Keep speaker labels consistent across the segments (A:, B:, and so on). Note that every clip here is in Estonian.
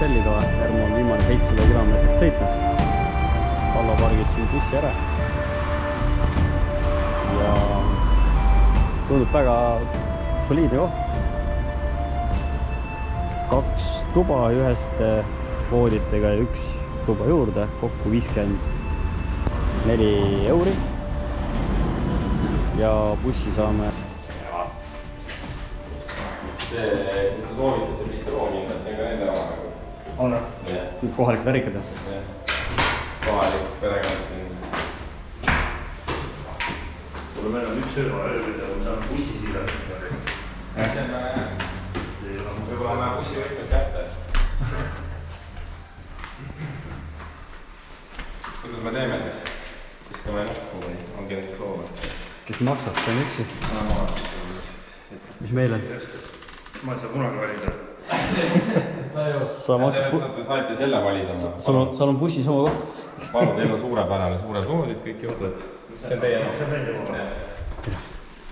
A: hotelliga. Ermo on viimane 700 kilomeetrit sõitnud. Alla pargib siin bussi ära. Ja tundub väga soliidne koht. 2 tuba üheste vooditega ja 1 tuba juurde, kokku 54 euri. Ja bussi saame.
B: See, kus ta soovitas see bistrooni, et see on ka nende oma.
A: On või? Kohalik värikad või?
B: Kohalik perekond siin.
C: Kuule, meil on 1 euro ööbida, kui saame bussi siia.
B: See on väga hea. Võib-olla on bussi võtmes kätte. Kuidas me teeme siis? Viskame nokku või ongi neid soove?
A: Kes maksab, see on üksi. Mis meil on?
C: Ma ei saa kunagi valida.
A: Sa maksad...
B: Te saite selle valida.
A: Sul on bussis oma koht.
B: Palun, teil on suurepärane, suured voodid, kõik jutud. See on teie oma.
C: See on meie oma.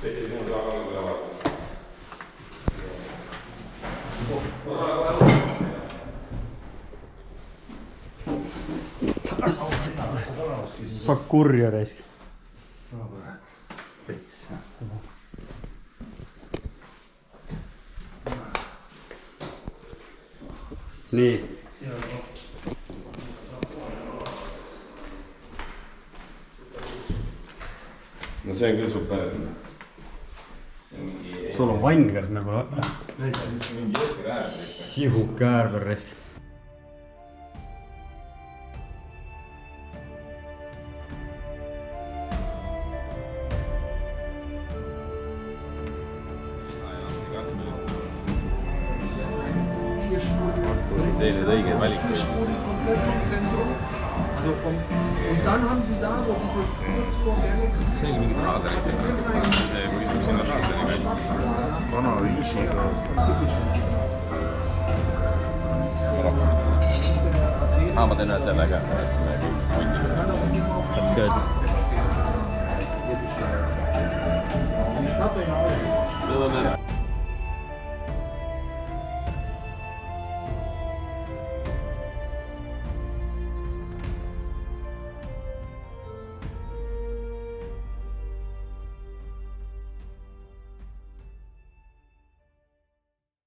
B: Kõik siis muud väga lõbu javad.
A: Sa kurja reisk. Nii.
B: No see on küll super.
A: Sul on vann nagu
B: mingi jõhti rääb.
A: sihuke äärber reisk.
B: Teile õigeid valikuid.
D: Und dann haben Sie da, wo dieses kurz vor Galaxy...
B: Kas neil mingid raadarid teevad? Ei, ma küsib sinna raadari veel.
C: Vana viisiga.
B: Ma teen ühe selle ka.
A: That's good.
B: Need on need.